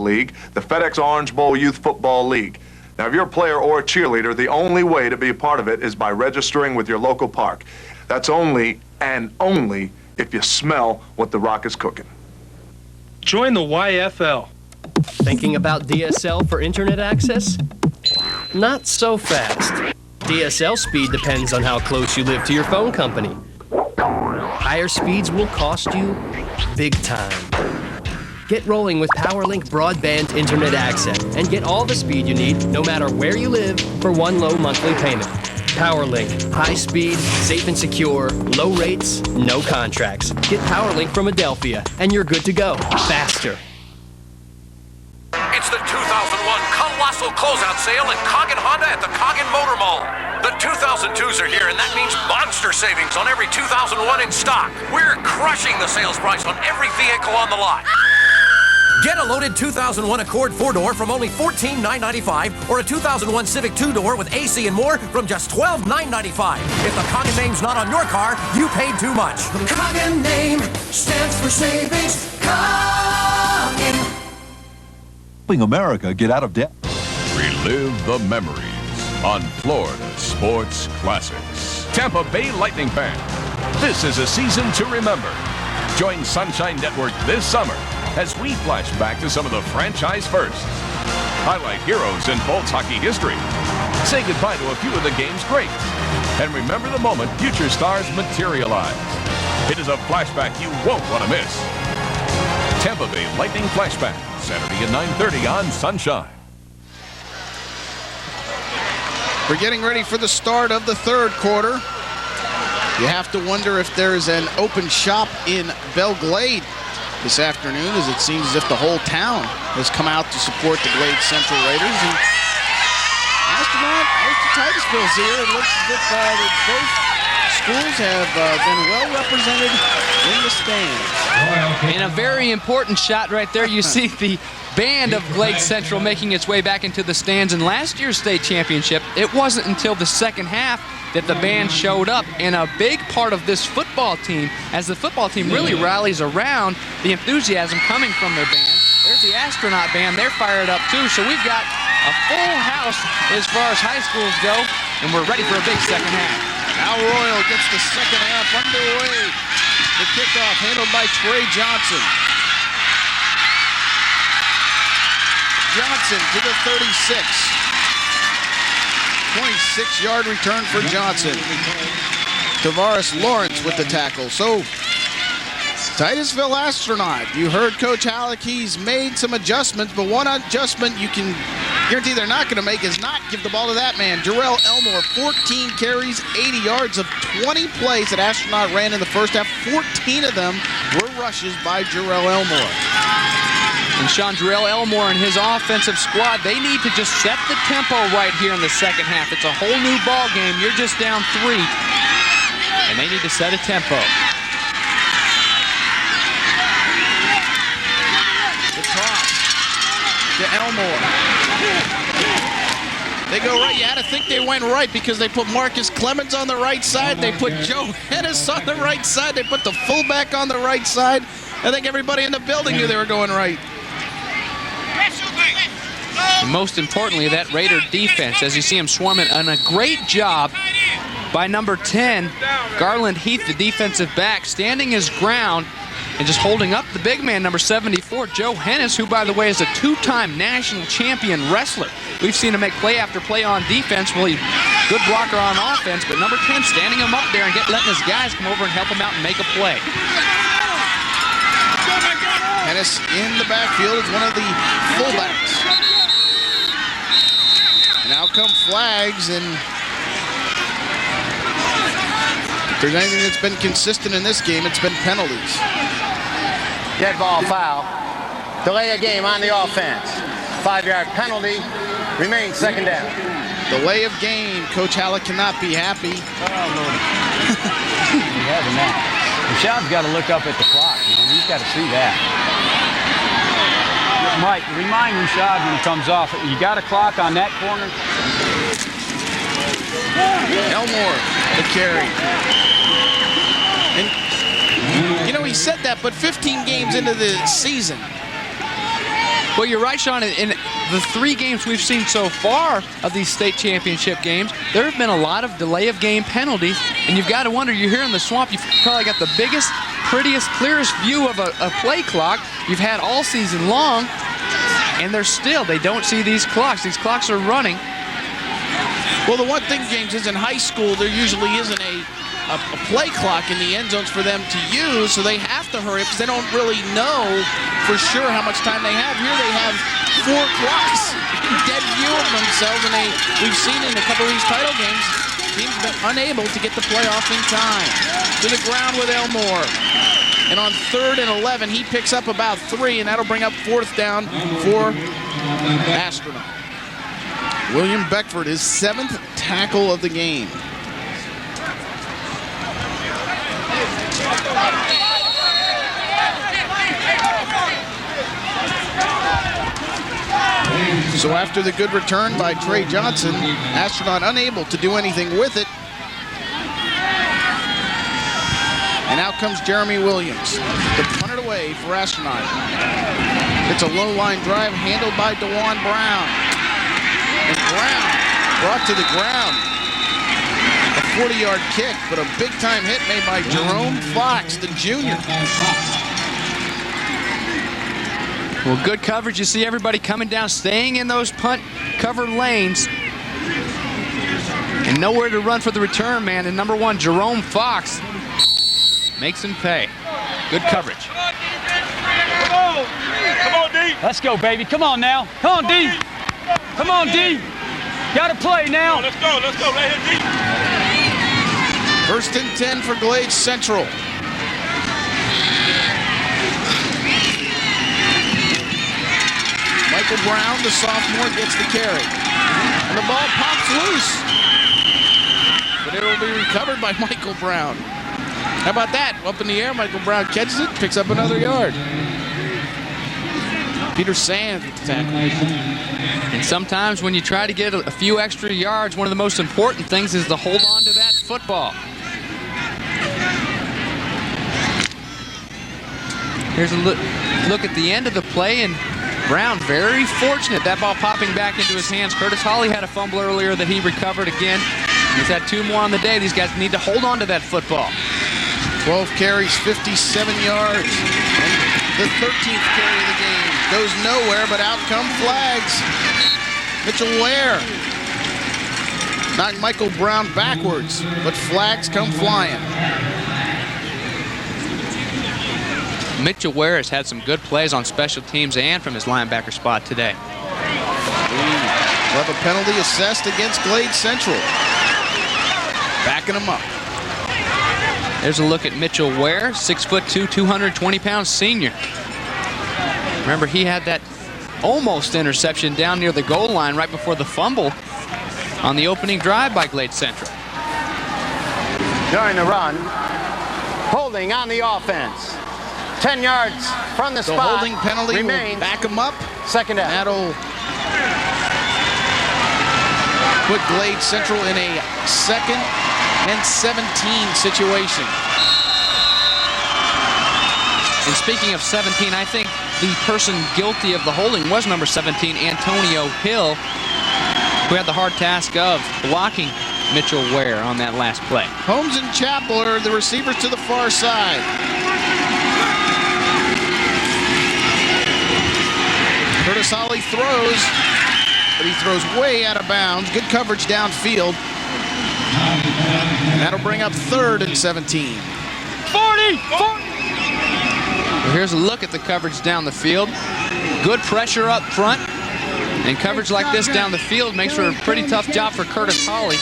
League, the FedEx Orange Bowl Youth Football League. Now, if you're a player or a cheerleader, the only way to be a part of it is by registering with your local park. That's only and only if you smell what the Rock is cooking. Join the YFL. Thinking about DSL for internet access? Not so fast. DSL speed depends on how close you live to your phone company. Higher speeds will cost you big time. Get rolling with PowerLink broadband internet access and get all the speed you need no matter where you live for one low monthly payment. PowerLink, high speed, safe and secure, low rates, no contracts. Get PowerLink from Adelphia and you're good to go, faster. It's the 2001 Colossal Closeout Sale at Coggin Honda at the Coggin Motor Mall. The 2002s are here, and that means monster savings on every 2001 in stock. We're crushing the sales price on every vehicle on the lot. Get a loaded 2001 Accord 4-door from only $14,995 or a 2001 Civic 2-door with AC and more from just $12,995. If the Coggin name's not on your car, you paid too much. The Coggin name stands for savings. Coggin. Helping America get out of debt. Relive the memories on Florida Sports Classics. Tampa Bay Lightning fan. This is a season to remember. Join Sunshine Network this summer as we flash back to some of the franchise firsts. Highlight heroes in Bolts hockey history. Say goodbye to a few of the game's greats. And remember the moment future stars materialize. It is a flashback you won't want to miss. Tampa Bay Lightning Flashback, Saturday at 9:30 on Sunshine. We're getting ready for the start of the third quarter. You have to wonder if there is an open shop in Glade this afternoon, as it seems as if the whole town has come out to support the Glade Central Raiders. And Astronaut, Mr. Titusville's here. It looks as if both schools have been well represented in the stands. And a very important shot right there. You see the band of Glade Central making its way back into the stands. In last year's state championship, it wasn't until the second half that the band showed up. And a big part of this football team, as the football team really rallies around the enthusiasm coming from their band. There's the Astronaut band. They're fired up too. So we've got a full house as far as high schools go, and we're ready for a big second half. Al Royal gets the second half underway. The kickoff handled by Trey Johnson. Johnson to the 36. 26-yard return for Johnson. Tavares Lawrence with the tackle. So, Titusville Astronaut, you heard Coach Halleck. He's made some adjustments, but one adjustment you can guarantee they're not going to make is not give the ball to that man. Jarrell Elmore, 14 carries, 80 yards of 20 plays that Astronaut ran in the first half. 14 of them were rushes by Jarrell Elmore. And Sean, Jarrell Elmore and his offensive squad, they need to just set the tempo right here in the second half. It's a whole new ball game. You're just down 3, and they need to set a tempo. The toss to Elmore. They go right. You had to think they went right because they put Marcus Clemens on the right side. They put Joe Hennis on the right side. They put the fullback on the right side. I think everybody in the building knew they were going right. And most importantly, that Raider defense, as you see him swarming, and a great job by number 10, Garland Heath, the defensive back, standing his ground and just holding up the big man, number 74, Joe Hennis, who, by the way, is a 2-time national champion wrestler. We've seen him make play after play on defense. Well, he's a good blocker on offense, but number 10 standing him up there and letting his guys come over and help him out and make a play. Hennis in the backfield is one of the fullbacks. And out come flags, and if there's anything that's been consistent in this game, it's been penalties. Dead ball foul. Delay a game on the offense. 5-yard penalty. Remains second down. Delay of game. Coach Halleck cannot be happy. Oh, Lord. He has a match. Rashad's got to look up at the clock. Man. He's got to see that. Mike, remind Rashad when he comes off. You got a clock on that corner. Elmore, the carry. And, you know, he said that, but 15 games into the season, Well, you're right, Sean. In the 3 games we've seen so far of these state championship games, there have been a lot of delay of game penalties, and you've got to wonder, you're here in the swamp, you've probably got the biggest, prettiest, clearest view of a play clock you've had all season long, and they don't see these clocks. These clocks are running. Well, the one thing, James, is in high school there usually isn't a play clock in the end zones for them to use, so they have to hurry up because they don't really know for sure how much time they have. Here they have 4 clocks, dead view of themselves, and we've seen in a couple of these title games, teams have been unable to get the playoff in time. To the ground with Elmore. And on 3rd and 11, he picks up about 3, and that'll bring up 4th down for Astronaut. William Beckford, his 7th tackle of the game. So after the good return by Trey Johnson, Astronaut unable to do anything with it. And out comes Jeremy Williams to punt it away for Astronaut. It's a low line drive handled by DeJuan Brown. And Brown brought to the ground. A 40-yard kick, but a big-time hit made by Jerome Fox, the junior. Well, good coverage. You see everybody coming down, staying in those punt cover lanes. And nowhere to run for the return man. And number 1, Jerome Fox, makes him pay. Good coverage. Come on, D. Let's go, baby. Come on now. Come on, D. Come on, D. Got to play now. Let's go right here, D. 1st and 10 for Glade Central. Michael Brown, the sophomore, gets the carry. And the ball pops loose. But it will be recovered by Michael Brown. How about that? Up in the air, Michael Brown catches it, picks up another yard. Peter Sands with the tackle. And sometimes when you try to get a few extra yards, one of the most important things is to hold on to that football. Here's a look at the end of the play, and Brown very fortunate. That ball popping back into his hands. Curtis Hawley had a fumble earlier that he recovered again. He's had 2 more on the day. These guys need to hold on to that football. 12 carries, 57 yards. And the 13th carry of the game goes nowhere, but out come flags. Mitchell Ware knocked Michael Brown backwards, but flags come flying. Mitchell Ware has had some good plays on special teams and from his linebacker spot today. We'll have a penalty assessed against Glade Central. Backing him up. There's a look at Mitchell Ware, 6'2", 220-pound senior. Remember, he had that almost interception down near the goal line right before the fumble on the opening drive by Glade Central. During the run, holding on the offense. 10 yards from the spot. The holding penalty remains. will back him up. 2nd down. That'll put Glade Central in a 2nd and 17 situation. And speaking of 17, I think the person guilty of the holding was number 17, Antonio Hill, who had the hard task of blocking Mitchell Ware on that last play. Holmes and Chappell are the receivers to the far side. Curtis Hawley throws, but he throws way out of bounds. Good coverage downfield. That'll bring up 3rd and 17. 40! Well, here's a look at the coverage down the field. Good pressure up front. And coverage like this down the field makes for a pretty tough job for Curtis Hawley.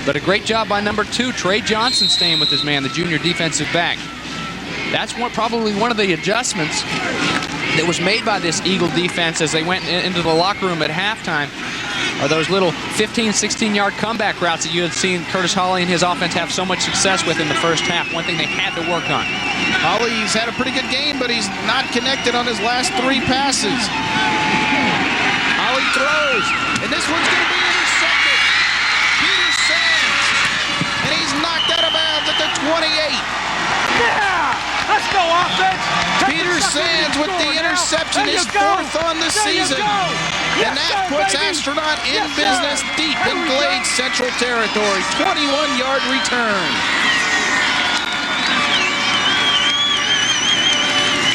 But a great job by number 2, Trey Johnson, staying with his man, the junior defensive back. That's probably one of the adjustments that was made by this Eagle defense as they went into the locker room at halftime, are those little 15, 16-yard comeback routes that you had seen Curtis Hawley and his offense have so much success with in the first half. One thing they had to work on. Hawley's had a pretty good game, but he's not connected on his last 3 passes. Hawley throws, and this one's going to be intercepted. Peter Sands, and he's knocked out of bounds at the 28. Yeah! Let's go, offense. Peter Sands with the interception, his fourth on the season. And that puts Astronaut in business deep in Glade Central territory. 21-yard return.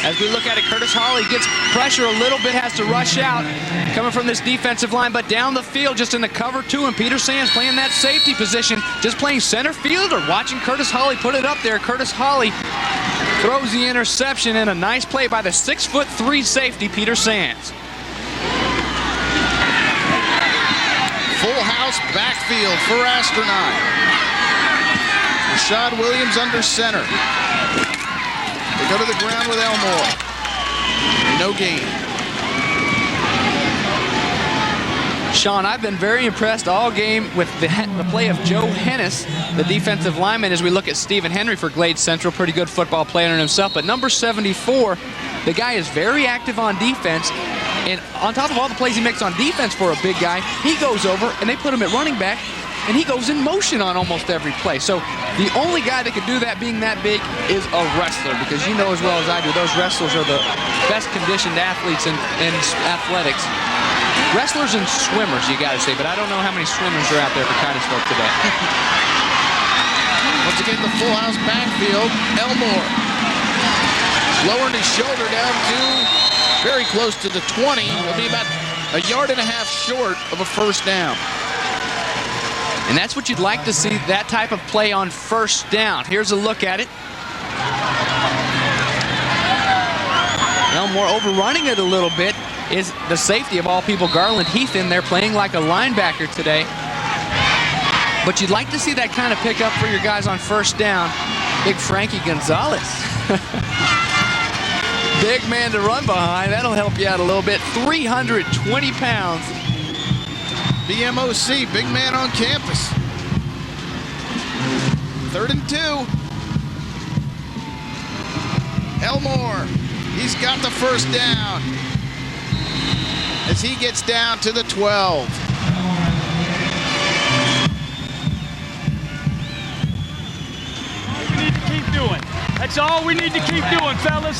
As we look at it, Curtis Hawley gets pressure a little bit, has to rush out, coming from this defensive line, but down the field, just in the cover two, and Peter Sands playing that safety position, just playing center field or watching Curtis Hawley put it up there. Curtis Hawley throws the interception, and a nice play by the 6'3" safety, Peter Sands. Full house backfield for Astronaut. Rashad Williams under center. They go to the ground with Elmore. No gain. Sean, I've been very impressed all game with the play of Joe Hennis, the defensive lineman, as we look at Stephen Henry for Glade Central. Pretty good football player in himself. But number 74, the guy is very active on defense. And on top of all the plays he makes on defense for a big guy, he goes over and they put him at running back, and he goes in motion on almost every play. So the only guy that could do that being that big is a wrestler, because you know as well as I do, those wrestlers are the best conditioned athletes in athletics. Wrestlers and swimmers, you gotta say, but I don't know how many swimmers are out there for Titusville today. Once again, the full house backfield. Elmore lowering his shoulder down to very close to the 20. Will be about a yard and a half short of a first down. And that's what you'd like to see, that type of play on first down. Here's a look at it. Elmore overrunning it a little bit is the safety of all people, Garland Heath, in there playing like a linebacker today. But you'd like to see that kind of pickup for your guys on first down. Big Frankie Gonzalez. Big man to run behind. That'll help you out a little bit. 320 pounds. BMOC, big man on campus. 3rd and 2. Elmore, he's got the first down as he gets down to the 12. We need to keep doing. That's all we need to keep doing, fellas.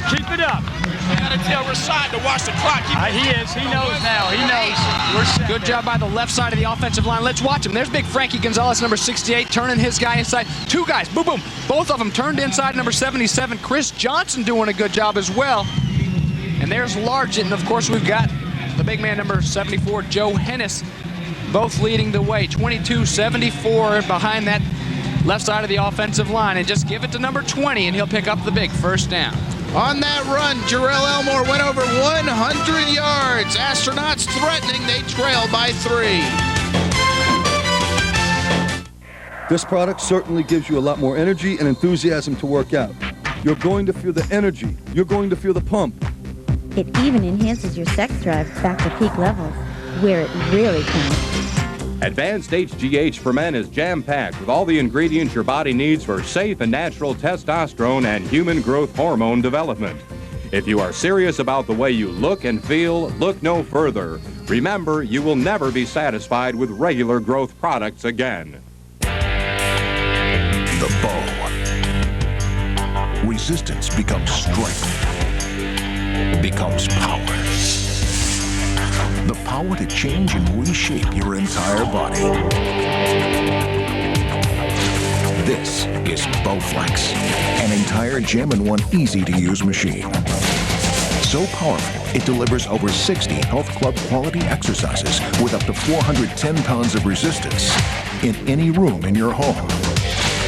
Keep it up. We got to tell Rashad to watch the clock. He is. He knows now. He knows. We're set. Good job by the left side of the offensive line. Let's watch him. There's big Frankie Gonzalez, number 68, turning his guy inside. Two guys, boom, boom. Both of them turned inside. Number 77, Chris Johnson, doing a good job as well. And there's Largent, and of course we've got the big man, number 74, Joe Hennis, both leading the way. 22-74 behind that left side of the offensive line. And just give it to number 20, and he'll pick up the big first down. On that run, Jarrell Elmore went over 100 yards. Astronauts threatening, they trail by 3. This product certainly gives you a lot more energy and enthusiasm to work out. You're going to feel the energy. You're going to feel the pump. It even enhances your sex drive back to peak levels, where it really counts. Advanced HGH for Men is jam-packed with all the ingredients your body needs for safe and natural testosterone and human growth hormone development. If you are serious about the way you look and feel, look no further. Remember, you will never be satisfied with regular growth products again. The bow. Resistance becomes strength. Becomes power. The power to change and reshape your entire body. This is Bowflex, an entire gem-in-one easy-to-use machine. So powerful, it delivers over 60 health club quality exercises with up to 410 pounds of resistance in any room in your home.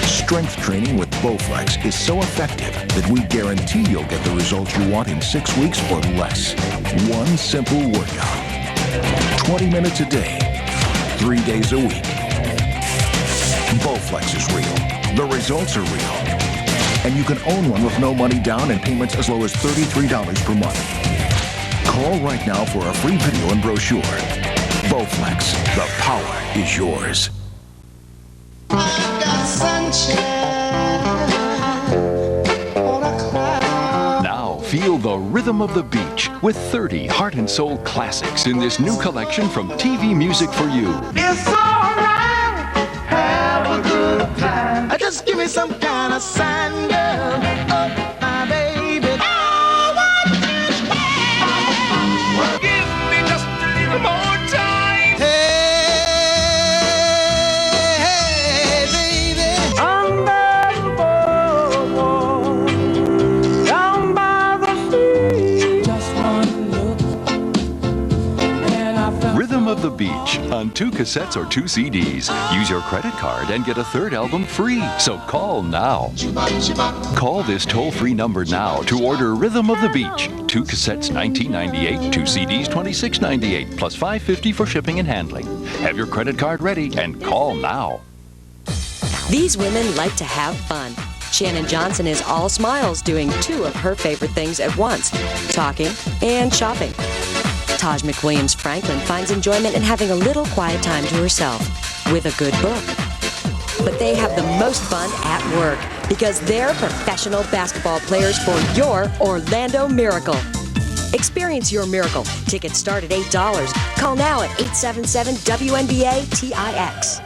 Strength training with Bowflex is so effective that we guarantee you'll get the results you want in 6 weeks or less. One simple workout. 20 minutes a day, 3 days a week. Bowflex is real. The results are real. And you can own one with no money down and payments as low as $33 per month. Call right now for a free video and brochure. Bowflex, the power is yours. Now feel the rhythm of the beach with 30 heart and soul classics in this new collection from TV Music for You. It's alright, have a good time. Just give me some kind of sign, girl. Oh, my baby. I want to stay. Give me just a little more time. Hey, baby. Under the boardwalk, down by the sea. Just one look, and I felt Rhythm of the Beach on 2 cassettes or 2 CDs. Use your credit card and get a third album free. So call now. Call this toll-free number now to order Rhythm of the Beach. 2 cassettes $19.98, 2 CDs $26.98, plus $5.50 for shipping and handling. Have your credit card ready and call now. These women like to have fun. Shannon Johnson is all smiles doing 2 of her favorite things at once, talking and shopping. Taj McWilliams Franklin finds enjoyment in having a little quiet time to herself with a good book. But they have the most fun at work because they're professional basketball players for your Orlando Miracle. Experience your miracle. Tickets start at $8. Call now at 877-WNBA-TIX.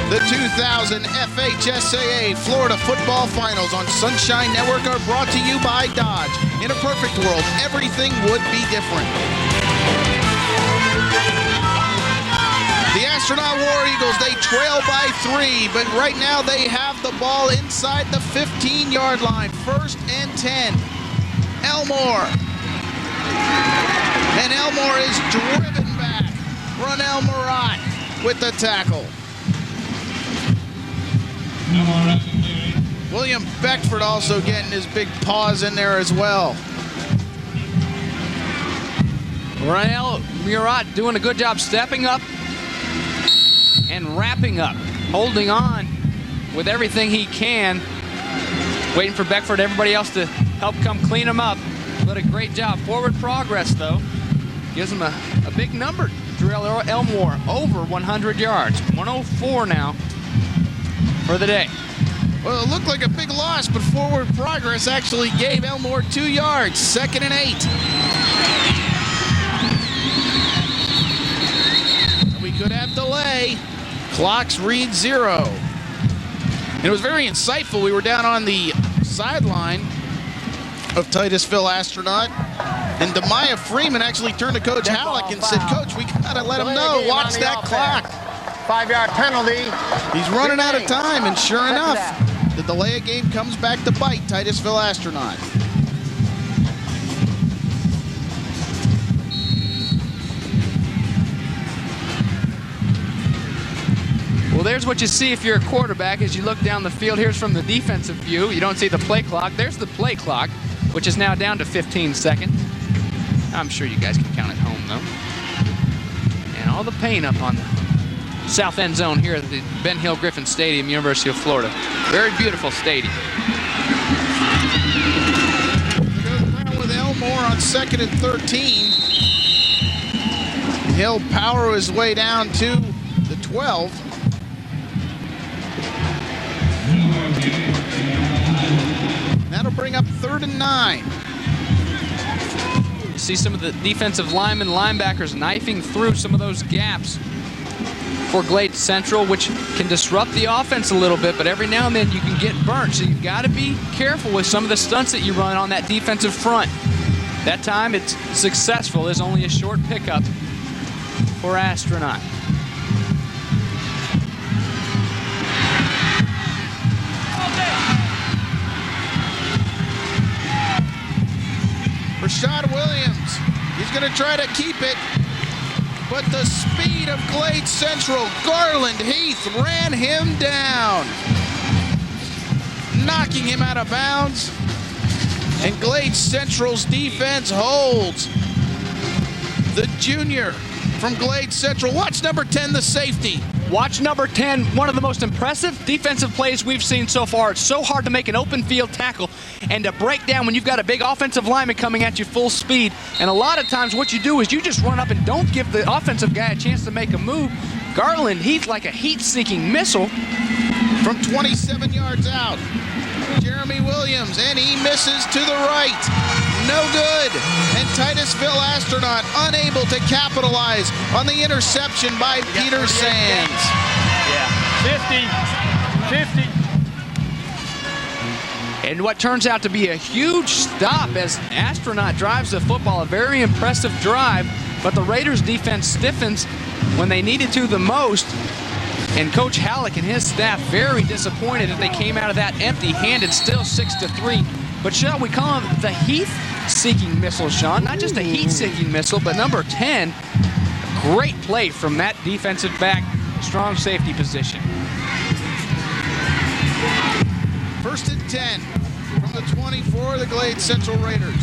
The 2000 FHSAA Florida Football Finals on Sunshine Network are brought to you by Dodge. In a perfect world, everything would be different. The Astronaut War Eagles, they trail by 3, but right now they have the ball inside the 15-yard line. 1st and 10. Elmore. And Elmore is driven back. Ronell Murat with the tackle. William Beckford also getting his big paws in there as well. Ronell Murat doing a good job stepping up and wrapping up, holding on with everything he can, waiting for Beckford, everybody else to help come clean him up. But a great job. Forward progress, though, gives him a big number. Terrell Elmore over 100 yards, 104 now for the day. Well, it looked like a big loss, but forward progress actually gave Elmore 2 yards. 2nd and 8. We could have delay. Clocks read 0. And it was very insightful. We were down on the sideline of Titusville Astronaut, and Demaya Freeman actually turned to Coach Halleck and said, "Coach, we gotta let him know. Watch that clock. 5-yard penalty. He's running out of time," and sure enough, the delay of game comes back to bite Titusville Astronaut. Well, there's what you see if you're a quarterback as you look down the field. Here's from the defensive view. You don't see the play clock. There's the play clock, which is now down to 15 seconds. I'm sure you guys can count at home, though. And all the paint up on the south end zone here at the Ben Hill Griffin Stadium, University of Florida. Very beautiful stadium. Goes around with Elmore on 2nd and 13. He'll power his way down to the 12. That'll bring up 3rd and 9. You see some of the defensive linemen, linebackers knifing through some of those gaps for Glade Central, which can disrupt the offense a little bit, but every now and then you can get burnt. So you've got to be careful with some of the stunts that you run on that defensive front. That time it's successful. There's only a short pickup for Astronaut. Rashad Williams, he's going to try to keep it, but the speed of Glade Central, Garland Heath ran him down, knocking him out of bounds, and Glade Central's defense holds. The junior from Glade Central, watch number 10, the safety. Watch number 10, one of the most impressive defensive plays we've seen so far. It's so hard to make an open field tackle and to break down when you've got a big offensive lineman coming at you full speed. And a lot of times what you do is you just run up and don't give the offensive guy a chance to make a move. Garland Heath, like a heat-seeking missile. From 27 yards out, Jeremy Williams, and he misses to the right. No good. And Titusville Astronaut unable to capitalize on the interception by Peter Sands. Yeah. 50. And what turns out to be a huge stop as Astronaut drives the football, a very impressive drive, but the Raiders defense stiffens when they needed to the most. And Coach Halleck and his staff very disappointed that they came out of that empty-handed, still 6-3. But shall we call him the heat-seeking missile, Sean? Not just a heat-seeking missile, but number 10, great play from that defensive back, strong safety position. 1st and 10 from the 24, the Glade Central Raiders.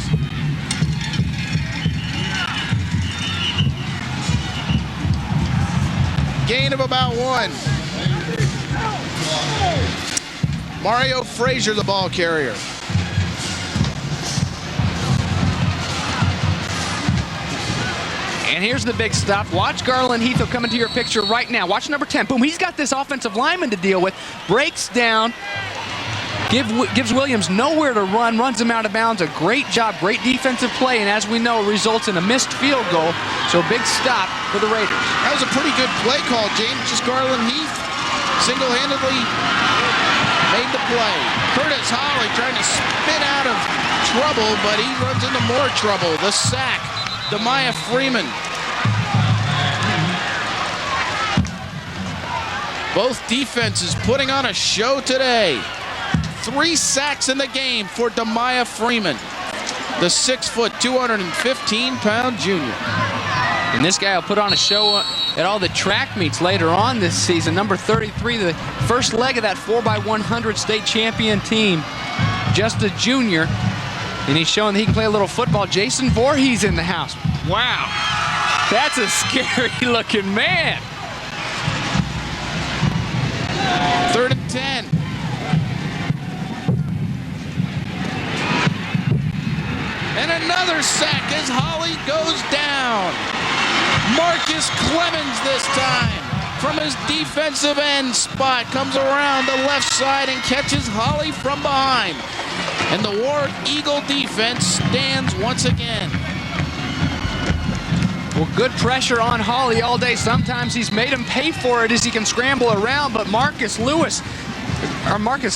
Gain of about 1. Mario Frazier, the ball carrier. And here's the big stop. Watch Garland Heath will come into your picture right now. Watch number 10. Boom, he's got this offensive lineman to deal with. Breaks down. Gives Williams nowhere to run, runs him out of bounds. A great job, great defensive play, and as we know, results in a missed field goal. So big stop for the Raiders. That was a pretty good play call, James. Just Garland Heath single-handedly made the play. Curtis Holly trying to spin out of trouble, but he runs into more trouble. The sack, Demaya Freeman. Both defenses putting on a show today. 3 sacks in the game for Demaya Freeman, the 6', 215-pound junior. And this guy will put on a show at all the track meets later on this season. Number 33, the first leg of that 4x100 state champion team. Just a junior, and he's showing that he can play a little football. Jason Voorhees in the house. Wow, that's a scary-looking man. 3rd and 10. And another sack as Holly goes down. Marcus Clemens this time from his defensive end spot comes around the left side and catches Holly from behind. And the War Eagle defense stands once again. Well, good pressure on Holly all day. Sometimes he's made him pay for it as he can scramble around, but Marcus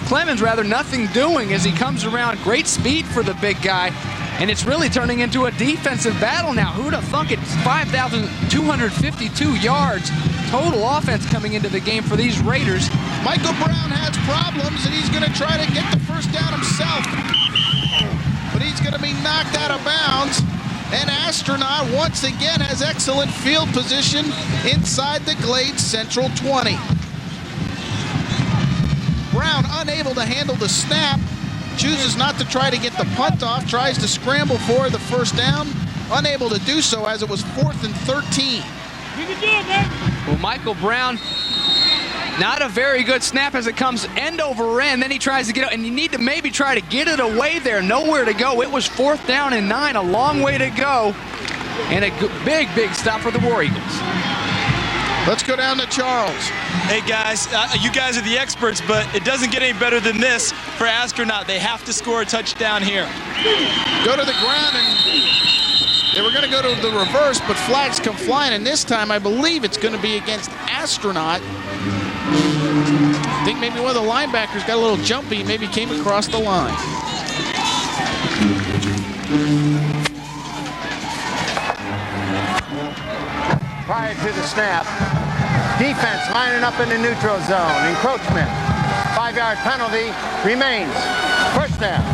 Clemens, nothing doing as he comes around. Great speed for the big guy. And it's really turning into a defensive battle now. Who'd have thunk it? 5,252 yards. Total offense coming into the game for these Raiders. Michael Brown has problems, and he's going to try to get the first down himself. But he's going to be knocked out of bounds. And Astronaut once again has excellent field position inside the Glade Central 20. Brown unable to handle the snap. Chooses not to try to get the punt off, tries to scramble for the first down, unable to do so as it was 4th and 13. Well, Michael Brown, not a very good snap as it comes end over end. Then he tries to get it, and you need to maybe try to get it away there. Nowhere to go. It was 4th down and 9, a long way to go. And a big, big stop for the War Eagles. Let's go down to Charles. Hey guys, you guys are the experts, but it doesn't get any better than this for Astronaut. They have to score a touchdown here. Go to the ground, and they were going to go to the reverse, but flags come flying, and this time I believe it's going to be against Astronaut. I think maybe one of the linebackers got a little jumpy, maybe came across the line. Prior to the snap, defense lining up in the neutral zone. Encroachment. 5-yard penalty remains. First down.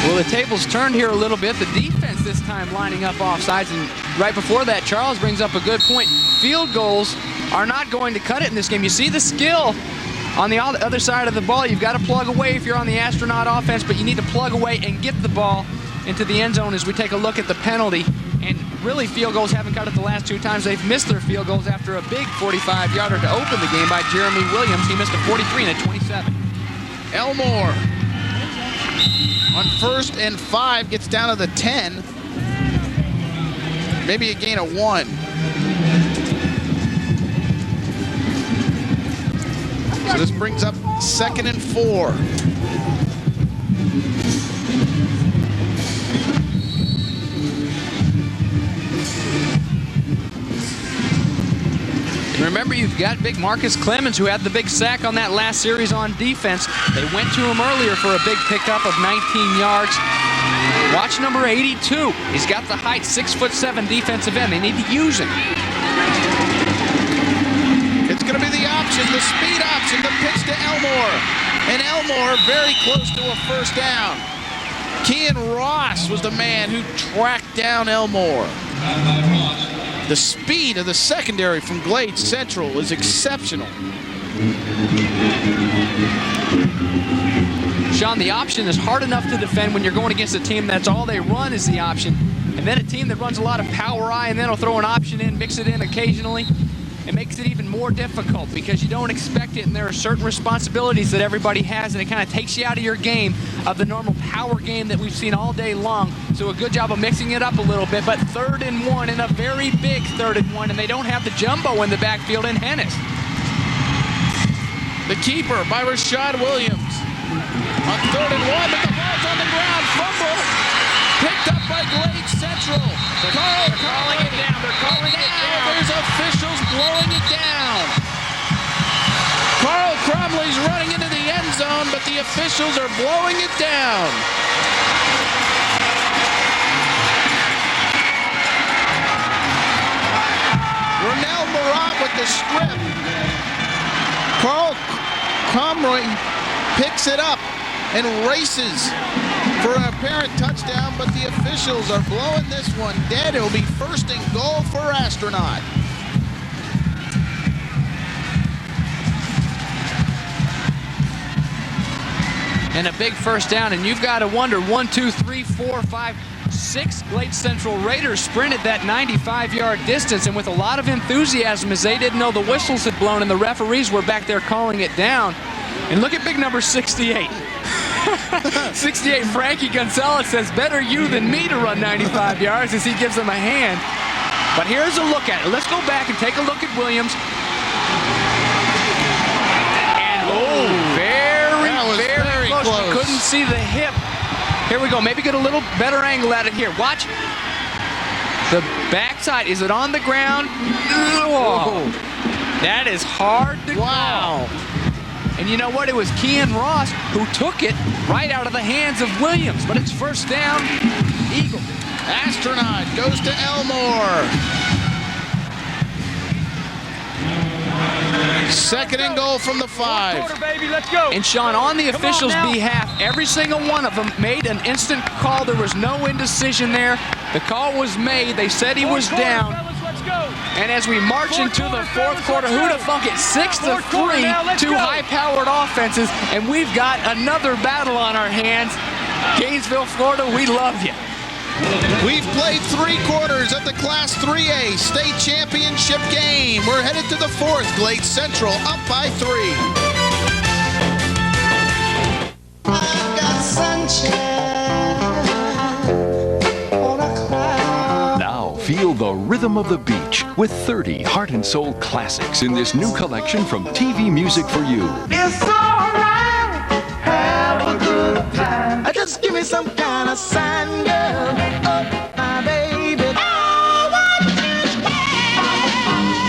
Well, the tables turned here a little bit. The defense this time lining up offsides, and right before that, Charles brings up a good point. Field goals are not going to cut it in this game. You see the skill on the other side of the ball. You've got to plug away if you're on the Astronaut offense, but you need to plug away and get the ball into the end zone as we take a look at the penalty. And really, field goals haven't cut it the last 2 times. They've missed their field goals after a big 45-yarder to open the game by Jeremy Williams. He missed a 43 and a 27. Elmore on 1st and 5 gets down to the 10. Maybe a gain of 1. So this brings up 2nd and 4. remember, you've got big Marcus Clemens, who had the big sack on that last series on defense. They went to him earlier for a big pickup of 19 yards. Watch number 82. He's got the height, 6'7" defensive end. They need to use him. It's going to be the option, the speed option, the pitch to Elmore. And Elmore very close to a first down. Kean Ross was the man who tracked down Elmore. The speed of the secondary from Glade Central is exceptional. Sean, the option is hard enough to defend when you're going against a team that's all they run is the option. And then a team that runs a lot of power eye and then will throw an option in, mix it in occasionally. It makes it even more difficult because you don't expect it, and there are certain responsibilities that everybody has, and it kind of takes you out of your game of the normal power game that we've seen all day long. So a good job of mixing it up a little bit, but 3rd and 1, and a very big 3rd and 1, and they don't have the jumbo in the backfield in Hennis. The keeper by Rashad Williams. On 3rd and 1, but the ball's on the ground. Fumble. Picked up by Glade Central. They're calling it down. They're calling it down. There's officials blowing it down. Carl Cromley's running into the end zone, but the officials are blowing it down. Ronell Marat with the strip. Carl Cromley picks it up and races for an apparent touchdown, but the officials are blowing this one dead. It will be 1st and goal for Astronaut. And a big first down, and you've got to wonder, 1, 2, 3, 4, 5, 6 Glade Central Raiders sprinted that 95-yard distance, and with a lot of enthusiasm, as they didn't know the whistles had blown and the referees were back there calling it down. And look at big number 68. 68, Frankie Gonzalez says, better you than me to run 95 yards as he gives him a hand. But here's a look at it. Let's go back and take a look at Williams. And very close. We couldn't see the hip. Here we go. Maybe get a little better angle at it here. Watch. The backside. Is it on the ground? Oh, that is hard to call. And you know what? It was Kean Ross who took it right out of the hands of Williams. But it's first down, Eagle. Astronaut goes to Elmore. 2nd and goal from the 5. Quarter, baby, let's go. And Sean, on the officials' behalf, every single one of them made an instant call. There was no indecision there. The call was made. They said he was down. And as we march into the 4th quarter, who'd have thunk it? 6-3, 2 high-powered offenses, and we've got another battle on our hands. Gainesville, Florida, we love you. We've played 3 quarters of the Class 3A state championship game. We're headed to the 4th. Glade Central up by 3. I've got sunshine on a cloud. Now feel the rhythm of the beach with 30 heart and soul classics in this new collection from TV Music for You. It's alright, have a good time. Just give me some kind of sign, girl. Oh, my baby. Oh, what is that?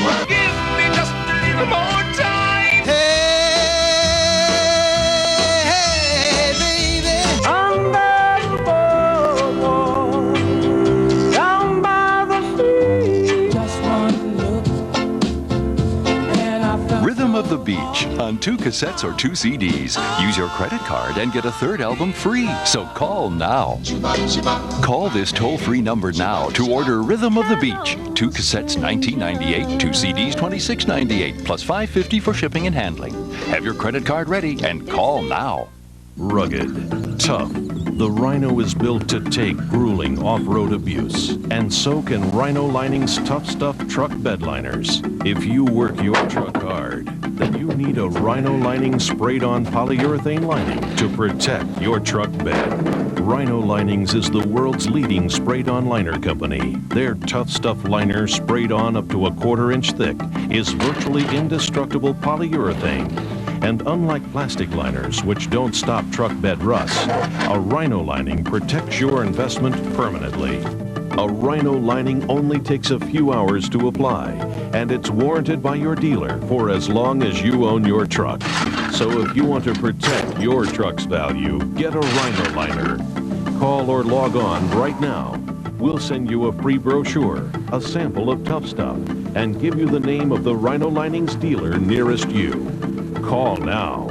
Well, give me just a little more time. Hey, baby. Under the boardwalk, down by the sea. Just one look, and I felt Rhythm of the Beach on 2 cassettes or 2 CDs. Use your credit card and get a 3rd album free. So call now. Call this toll-free number now to order Rhythm of the Beach. 2 cassettes $19.98, 2 CDs $26.98, plus $5.50 for shipping and handling. Have your credit card ready and call now. Rugged, tough. The Rhino is built to take grueling off-road abuse, and so can Rhino Lining's Tough Stuff truck bed liners. If you work your truck hard, then you need a Rhino Lining sprayed-on polyurethane lining to protect your truck bed. Rhino Linings is the world's leading sprayed-on liner company. Their Tough Stuff liner, sprayed on up to a 1/4 inch thick, is virtually indestructible polyurethane. And unlike plastic liners, which don't stop truck bed rust, a Rhino Lining protects your investment permanently. A Rhino Lining only takes a few hours to apply and it's warranted by your dealer for as long as you own your truck. So if you want to protect your truck's value, get a Rhino Liner. Call or log on right now. We'll send you a free brochure, a sample of Tough Stuff, and give you the name of the Rhino Linings dealer nearest you. Call now.